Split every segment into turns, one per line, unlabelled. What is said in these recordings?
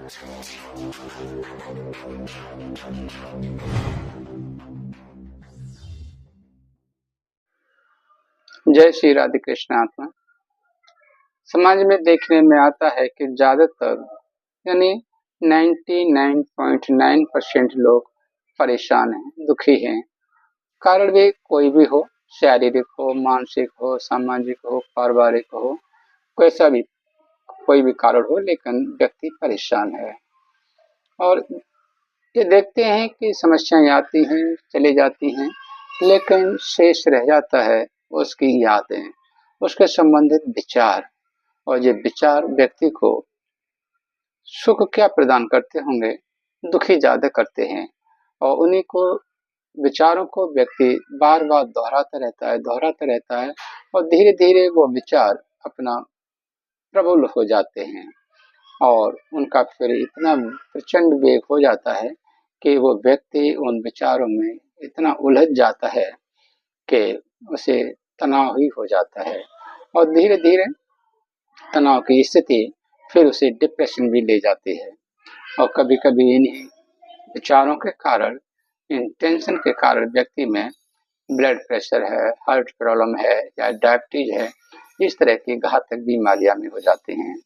जय श्री राधे कृष्ण आत्मा। समाज में देखने में आता है कि ज्यादातर यानी 99.9% लोग परेशान हैं, दुखी हैं। कारण भी कोई भी हो, शारीरिक हो, मानसिक हो, सामाजिक हो, पारिवारिक हो, कैसा भी कोई भी कारण हो, लेकिन व्यक्ति परेशान है। और ये देखते हैं कि समस्याएं आती हैं, चली जाती हैं, लेकिन शेष रह जाता है उसकी यादें, उसके संबंधित विचार। और ये विचार व्यक्ति को सुख क्या प्रदान करते होंगे, दुखी ज्यादा करते हैं। और उन्हीं को विचारों को व्यक्ति बार बार दोहराता रहता है और धीरे धीरे वो विचार अपना प्रबल हो जाते हैं और उनका फिर इतना प्रचंड वेग हो जाता है कि वो व्यक्ति उन विचारों में इतना उलझ जाता है कि उसे तनाव ही हो जाता है। और धीरे धीरे तनाव की स्थिति फिर उसे डिप्रेशन भी ले जाती है। और कभी कभी इन्हीं विचारों के कारण, इन टेंशन के कारण व्यक्ति में ब्लड प्रेशर है, हार्ट प्रॉब्लम है या डायबिटीज है, इस तरह की घातक बीमारियां में हो जाती हैं।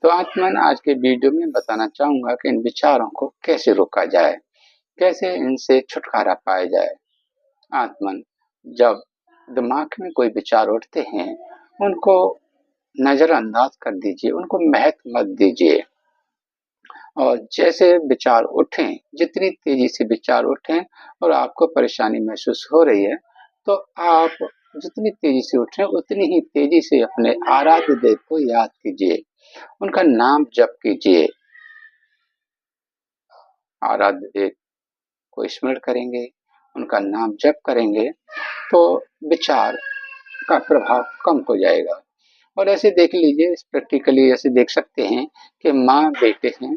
तो आत्मन आज के वीडियो में बताना चाहूंगा कि इन विचारों को कैसे रोका जाए, कैसे इनसे छुटकारा पाया जाए। आत्मन, जब दिमाग में कोई विचार उठते हैं उनको नजरअंदाज कर दीजिए, उनको महत्व मत दीजिए। और जैसे विचार उठें, जितनी तेजी से विचार उठें और आपको परेशानी महसूस हो रही है, तो आप जितनी तेजी से उठें उतनी ही तेजी से अपने आराध्य देव को याद कीजिए, उनका नाम जप कीजिए। आराध्य देव को स्मरण करेंगे, उनका नाम जप करेंगे तो विचार का प्रभाव कम हो जाएगा। और ऐसे देख लीजिए, प्रैक्टिकली ऐसे देख सकते हैं कि माँ बेटे हैं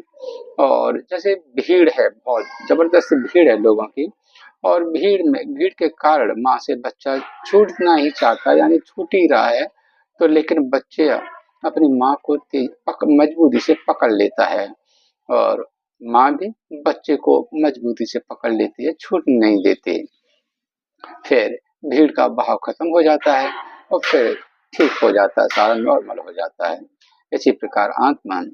और जैसे भीड़ है, बहुत जबरदस्त भीड़ है लोगों की, और भीड़ के कारण माँ से बच्चा छूटना ही चाहता है, यानी छूट ही रहा है। तो लेकिन बच्चे अपनी माँ को मजबूती से पकड़ लेता है और माँ भी बच्चे को मजबूती से पकड़ लेती है, छूट नहीं देती। फिर भीड़ का बहाव खत्म हो जाता है और फिर ठीक हो जाता है, सारा नॉर्मल हो जाता है। इसी प्रकार आत्मन,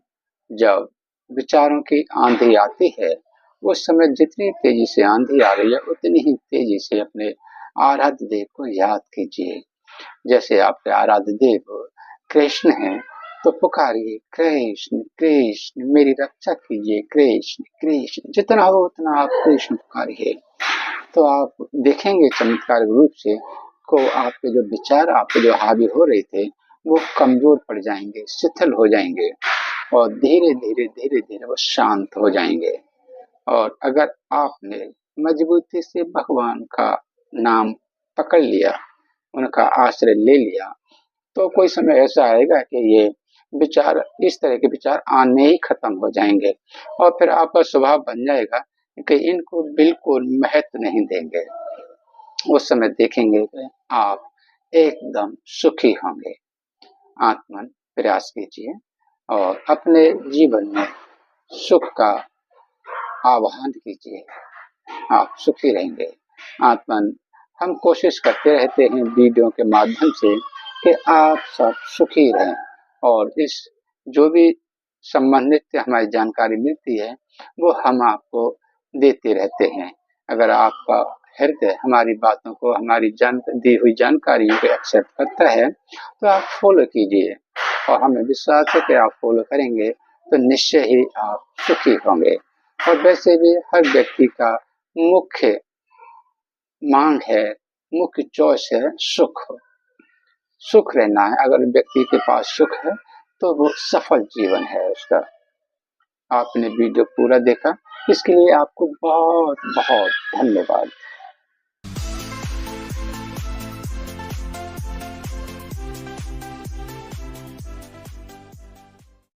जब विचारों की आंधी आती है, उस समय जितनी तेजी से आंधी आ रही है उतनी ही तेजी से अपने आराध्य देव को याद कीजिए। जैसे आपके आराध्य देव कृष्ण हैं तो पुकारिए, कृष्ण कृष्ण मेरी रक्षा कीजिए, कृष्ण कृष्ण, जितना हो उतना आप कृष्ण पुकारिए। तो आप देखेंगे चमत्कारिक रूप से को आपके जो विचार आपके जो हावी हो रहे थे वो कमजोर पड़ जाएंगे, शिथिल हो जाएंगे और धीरे धीरे वो शांत हो जाएंगे। और अगर आपने मजबूती से भगवान का नाम पकड़ लिया, उनका आश्रय ले लिया, तो कोई समय ऐसा आएगा कि ये विचार, इस तरह के विचार आने ही खत्म हो जाएंगे और फिर आपका स्वभाव बन जाएगा कि इनको बिल्कुल महत्व नहीं देंगे। उस समय देखेंगे कि आप एकदम सुखी होंगे। आत्मन, प्रयास कीजिए और अपने जीवन में सुख का आवाहन कीजिए, आप सुखी रहेंगे। आत्मन, हम कोशिश करते रहते हैं वीडियो के माध्यम से कि आप सब सुखी रहें और इस जो भी संबंधित हमारी जानकारी मिलती है वो हम आपको देते रहते हैं। अगर आपका हृदय हमारी बातों को, हमारी दी हुई जानकारियों को एक्सेप्ट करता है तो आप फॉलो कीजिए और हमें विश्वास है कि आप फॉलो करेंगे तो निश्चय ही आप सुखी होंगे। और वैसे भी हर व्यक्ति का मुख्य मांग है, मुख्य चॉइस है सुख। सुख रहना है। अगर व्यक्ति के पास सुख है तो वो सफल जीवन है उसका। आपने वीडियो पूरा देखा, इसके लिए आपको बहुत बहुत धन्यवाद।